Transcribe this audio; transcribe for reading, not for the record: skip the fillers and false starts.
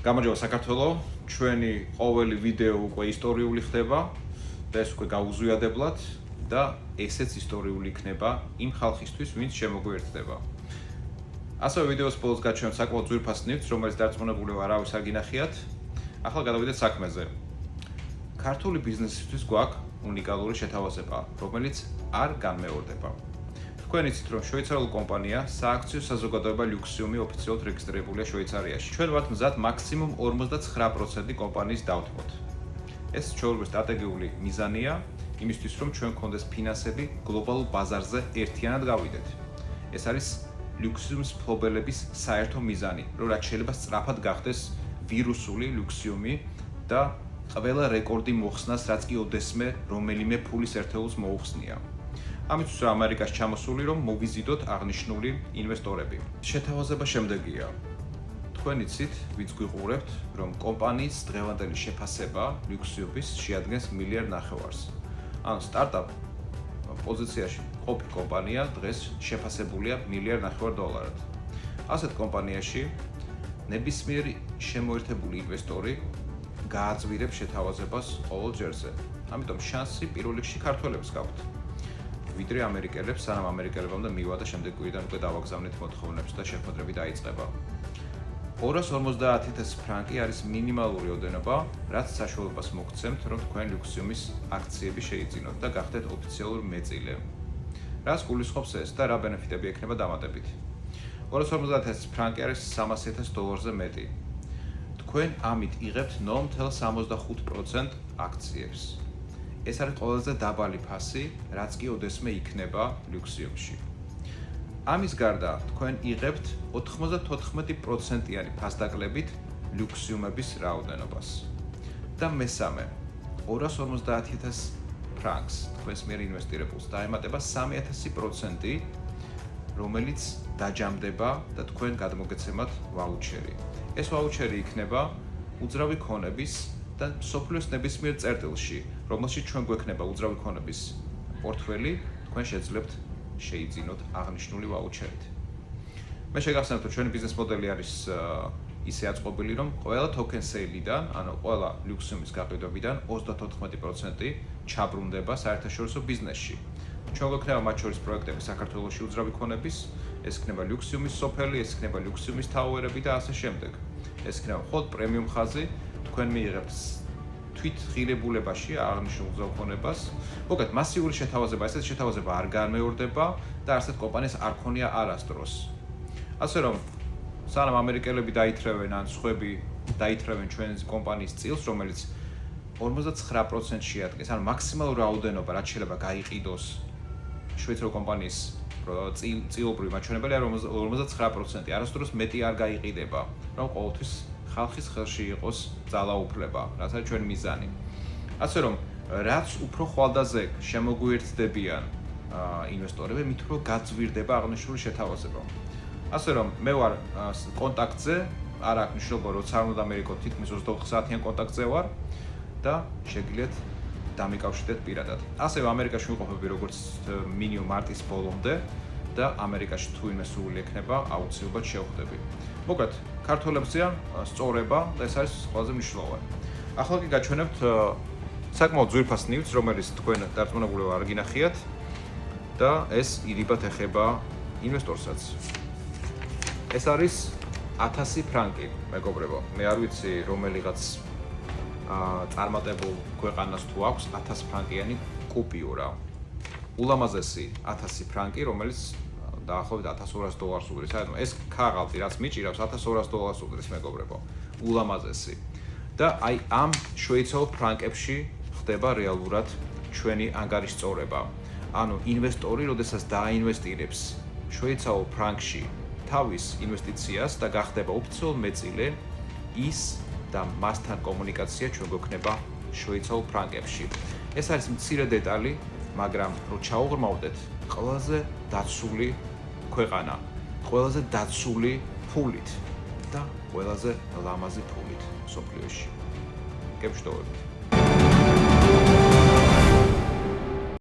გამარჯობა საქართველო, ჩვენი ყოველი ვიდეო უკვე ისტორიული ხდება და ეს უკვე გაუზვიადებლად და ესეც ისტორიული იქნება იმ ხალხისთვის, ვინც შემოგვიერთდება. ასევე ვიდეოს ბოლოს გაჩვენებთ საკმაოდ ძვირფას ნივთს, რომელიც დარწმუნებული ვარ, არავის არ გინახიათ. ახლა გადავიდეთ საქმეზე. ქართული ბიზნესისთვის გვაქვს უნიკალური შეთავაზება, რომელიც არ განმეორდება. თქვენ იცით, რომ შვეიცარიულ კომპანია სააქციო საზოგადოება Luxium ოფიციალურად რეგისტრირებულია შვეიცარიაში. ჩვენ ვართ მზად მაქსიმუმ 49% კომპანიის დავთმოთ. ეს ჩვეულებრივი სტრატეგიული მიზანია იმისთვის, რომ ჩვენ გქონდეს ფინანსები გლობალურ ბაზარზე ერთიანად გავიდეთ. ეს არის Luxium-ის მფლობელების საერთო მიზანი, რომ რაც შეიძლება სწრაფად გახდეს ვირუსული Luxium-ი და ყველა რეკორდი მოხსნას, რაც კი ოდესმე რომელიმე ფულის ერთეულს მოუხსნია. ამისთვის ამერიკაში ჩამოსული, რომ მოვიზიდოთ აღნიშნული ინვესტორები. შეთავაზება შემდეგია. თქვენ იცით, ვინც გვიყურებთ, რომ კომპანიის დღევანდელი შეფასება Luxium-ის შეადგენს $1.5 მილიარდს. ანუ სტარტაპ პოზიციაში ყოფი კომპანია დღეს შეფასებულია $1.5 მილიარდად. ასეთ კომპანიაში ნებისმიერი შემოერთებული ინვესტორი გააძვირებს შეთავაზებას ყოველ ჯერზე. ამიტომ შანსი პირველ რიგში ქართველებს გაქვთ. ვიდრე ამერიკელებს, სანამ ამერიკელებამდე მივა და შემდეგ კვირიდან უკვე დავაგზავნით მოთხოვნებს და შეხვედრები დაიწყება. 250,000 ფრანკი არის მინიმალური ოდენობა, რაც საშუალებას მოგცემთ, რომ თქვენ Luxium-ის აქციები შეიძინოთ და გახდეთ ოფიციალური მეწილე. რას გულისხმობს ეს და რა ბენეფიტები ექნება დამატებით? 250,000 ფრანკი არის $300,000-ზე მეტი. თქვენ ამით იღებთ 0.65% აქციებს. ეს არის ყველაზე დაბალი ფასი, რაც კი ოდესმე იქნება Luxium-ში. ამის გარდა, თქვენ იღებთ 94%-იანი ფასდაკლებით Luxium-ების რაოდენობას. და მესამე, 250,000 ფრანკს თქვენს მიერ ინვესტირებულს დაემატება 3,000%, რომელიც დაჯამდება და თქვენ გადმოგეცემათ ვაუჩერი. ეს ვაუჩერი იქნება უძრავი ქონების და სოფლის ნებისმიერ წერტილში, რომელშიც ჩვენ გვექნება უძრავი ქონების პორტფელი, თქვენ შეძლებთ შეიძინოთ აღნიშნული ვაუჩერით. მე შეგახსენებთ, რომ ჩვენი ბიზნეს მოდელი არის ისე აწყობილი, რომ ყველა token sale-დან, ანუ ყველა Luxium-ის გაყიდვებიდან 34% ჩაბრუნდება საერთაშორისო ბიზნესში. ჩვენ გვექნება მათ შორის პროექტები საქართველოში უძრავი ქონების, ეს იქნება Luxium-ის სოფელი, ეს იქნება Luxium-ის ტაუერები და ასე შემდეგ. ეს იქნება მხოლოდ პრემიუმ ხაზი, თქვენ მიიღებთ თვით ღირებულებაში აღნიშნულ უძრავ ქონებას. მოკლედ, მასიური შეთავაზება, ესეთი შეთავაზება არ განმეორდება და ასეთ კომპანიას არ ქონია არასდროს. ასე რომ, სანამ ამერიკელები დაითრევენ ან სხვები დაითრევენ ჩვენი კომპანიის წილს, რომელიც 59% შეადგენს, ანუ მაქსიმალური რაოდენობა, რაც შეიძლება გაიყიდოს შვეიცარიული კომპანიის წილობრივი მაჩვენებელი არის 59%, არასდროს მეტი არ გაიყიდება, რომ ყოველთვის ხალხის ხელში იყოს ძალაუფლება, რაც არის ჩვენი მიზანი. ასე რომ, რაც უფრო ხვალდაზე შემოგვიერთდებიან ინვესტორები, მით უფრო გაძვირდება აღნიშნული შეთავაზება. ასე რომ, მე ვარ კონტაქტზე, არ აქვს მნიშვნელობა, როცა არ უნდა მერიქოთ, თითქმის 24 საათიან კონტაქტზე ვარ და შეგიძლიათ დამიკავშირდეთ პირადად. ასევე ამერიკაში ვიყოფები როგორც მინიმუმ მარტის ბოლომდე და ამერიკაში თუ ვინმე სურვილი ექნება, აუცილებლად შევხვდები. მოკლედ, ქართველებზეა სწორება და ეს არის ყველაზე მნიშვნელოვანი. ახლა კი გაჩვენებთ საკმაოდ ძვირფას ნივთს, რომელიც თქვენ დარწმუნებული ვარ გინახიათ და ეს ირიბად ეხება ინვესტორსაც. ეს არის 1000 ფრანკი, მეგობრებო. მე არ ვიცი რომელიღაც წარმატებულ ქვეყანას თუ აქვს 1000 ფრანკიანი კუპიურა. ულამაზესი 1000 ფრანკი, რომელიც დაახლოებით $1,200 უდრის. ანუ ეს ქაღალდი, რაც მიჭირავს $1,200 უდრის, მეგობრებო. ულამაზესი. და აი ამ შვეიცარიულ ფრანკებში ხდება რეალურად ჩვენი ანგარიშწორება. ანუ ინვესტორი, როდესაც დააინვესტირებს შვეიცარიულ ფრანკში თავის ინვესტიციას და გახდება ოფიციალურ მეწილე, ის და მასთან კომუნიკაცია ჩვენ გვექნება შვეიცარიულ ფრანკებში. ეს არის მცირე დეტალი, მაგრამ რო ჩაუღრმავდეთ, ყველაზე დაცული ქვეყანა, ყველაზე დაცული ფულით და ყველაზე ლამაზი ფულით სოფლიოში. გებშდოვებით.